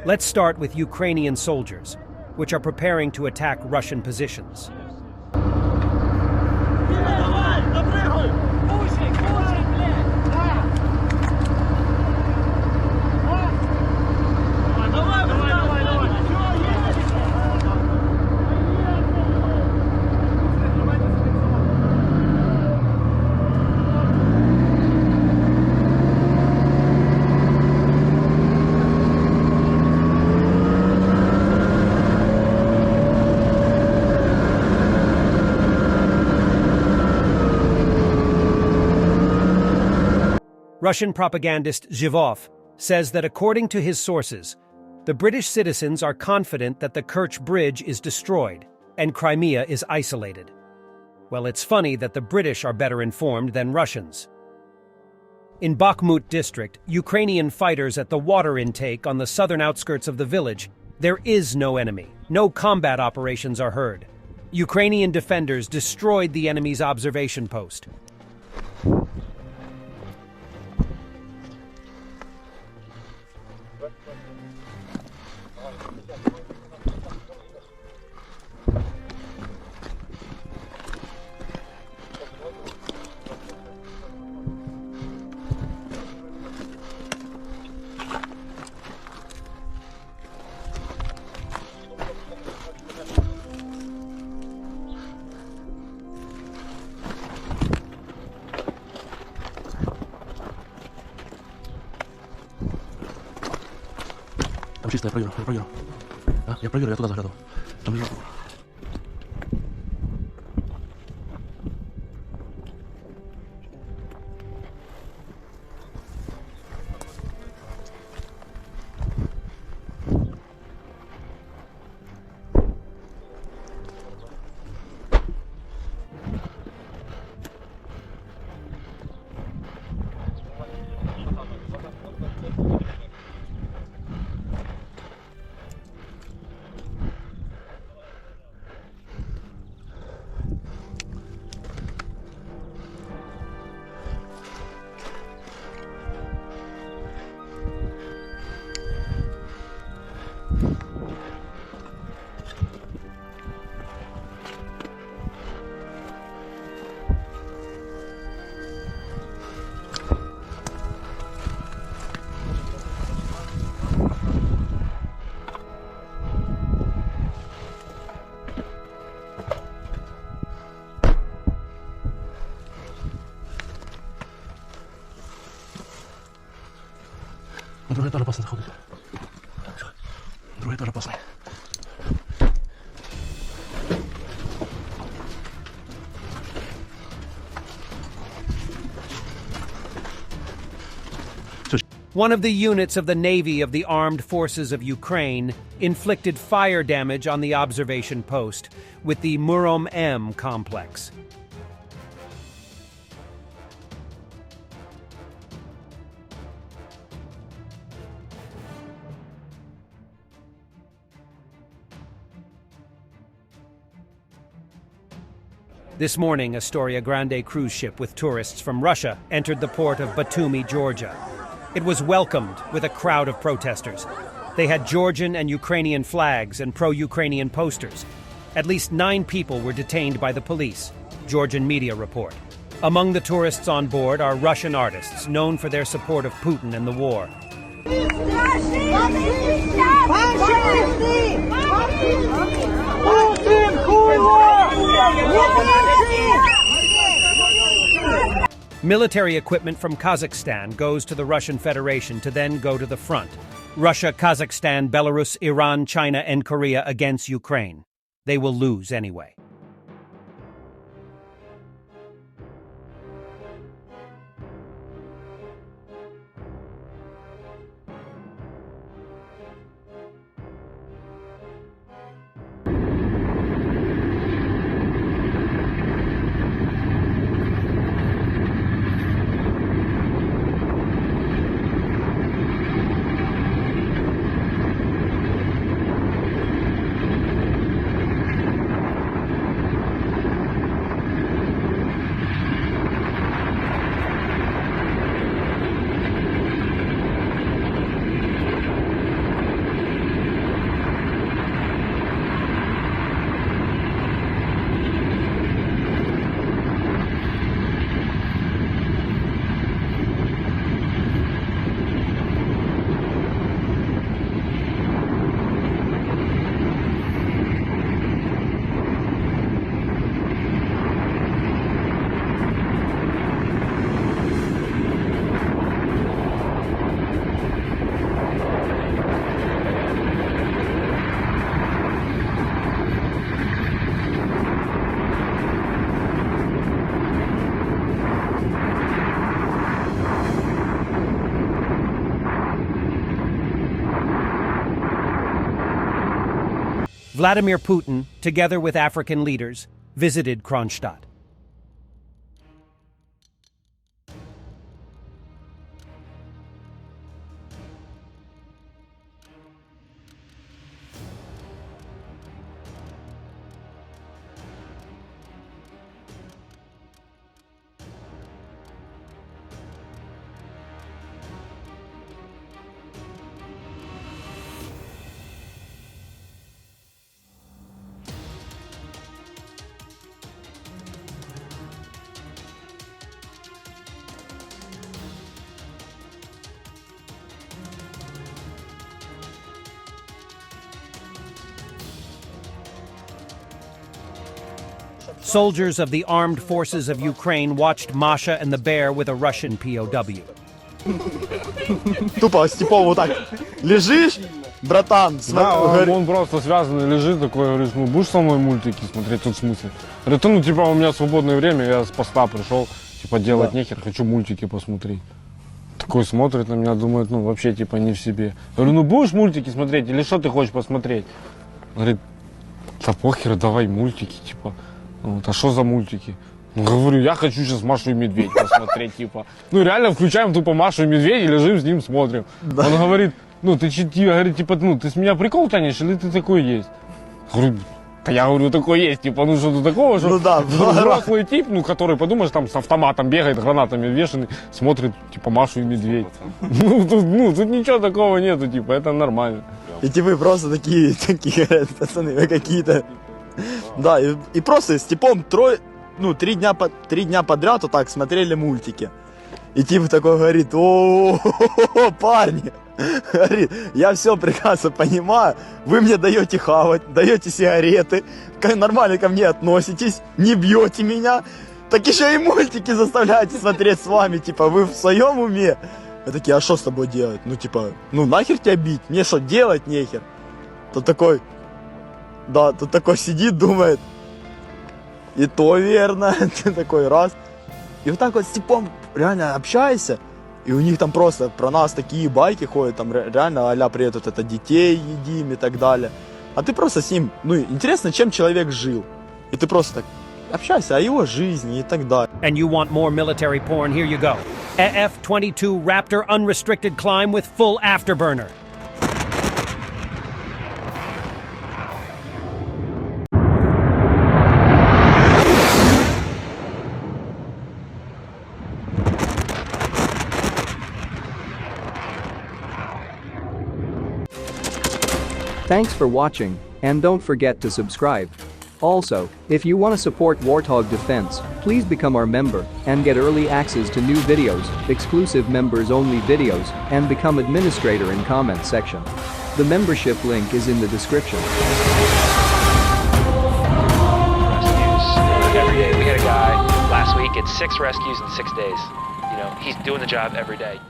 Let's start with Ukrainian soldiers, which are preparing to attack Russian positions. Russian propagandist Zhivov says that according to his sources, the British citizens are confident that the Kerch Bridge is destroyed and Crimea is isolated. Well, it's funny that the British are better informed than Russians. In Bakhmut district, Ukrainian fighters at the water intake on the southern outskirts of the village, there is no enemy. No combat operations are heard. Ukrainian defenders destroyed the enemy's observation post. Там чисто, я проверю. А? Я проверю, я туда заглядывал. Там вижу. Другой тоже опасно заходит. Другой тоже опасный. One of the units of the Navy of the Armed Forces of Ukraine inflicted fire damage on the observation post with the Murom M complex. This morning, Astoria Grande cruise ship with tourists from Russia entered the port of Batumi, Georgia. It was welcomed with a crowd of protesters. They had Georgian and Ukrainian flags and pro-Ukrainian posters. At least 9 people were detained by the police, Georgian media report. Among the tourists on board are Russian artists known for their support of Putin and the war. Military equipment from Kazakhstan goes to the Russian Federation to then go to the front. Russia, Kazakhstan, Belarus, Iran, China, and Korea against Ukraine. They will lose anyway. Vladimir Putin, together with African leaders, visited Kronstadt. Soldiers of the armed forces of Ukraine watched Masha and the bear with a Russian POW. Тупо Степов вот так. Лежишь, братан, Он просто связанный лежит, такой, говорит, ну будешь со мной мультики смотреть, тут в смысле? Говорит, ну типа у меня свободное время, я с поста пришел, типа делать нехер, хочу мультики посмотреть. Такой смотрит на меня, думает, ну вообще типа не в себе. Я говорю, ну будешь мультики смотреть или что ты хочешь посмотреть? Говорит, да похер, давай мультики, типа. Вот, а что за мультики? Ну, говорю, я хочу сейчас Машу и Медведь посмотреть, типа. Ну, реально включаем тупо Машу и Медведь и лежим с ним, смотрим. Да. Он говорит, ну, ты говорит, типа, ну, ты с меня прикол тянешь или ты такой есть? Говорю, да я говорю, такой есть, типа, ну, что-то такого, что взрослый тип, ну, который, подумаешь, там с автоматом бегает, гранатами вешанный, смотрит, типа, Машу и Медведь. Ну, тут ничего такого нету, типа, это нормально. И типа просто такие, пацаны, вы какие-то... Да, и просто с типом три дня подряд вот так смотрели мультики. И тип такой говорит, о, парни, говорит, я все прекрасно понимаю, вы мне даете хавать, даете сигареты, нормально ко мне относитесь, не бьете меня, так еще и мультики заставляете смотреть с вами, типа, вы в своем уме? Я такие, а что с тобой делать? Ну, типа, ну нахер тебя бить, мне что, делать нехер? Тут такой... Да, тут такой сидит, думает, и то верно, ты такой раз. И вот так вот с типом реально общаешься, и у них там просто про нас такие байки ходят, там реально а-ля приедут, это детей едим и так далее. А ты просто с ним, ну, интересно, чем человек жил. И ты просто так общайся о его жизни и так далее. And you want more military porn? Here you go. F-22 Raptor unrestricted climb with full afterburner. Thanks for watching, and don't forget to subscribe. Also, if you want to support Warthog Defense, please become our member and get early access to new videos, exclusive members-only videos, and become administrator in comment section. The membership link is in the description. Rescues every day. We had a guy last week at 6 rescues in 6 days. You know, he's doing the job every day.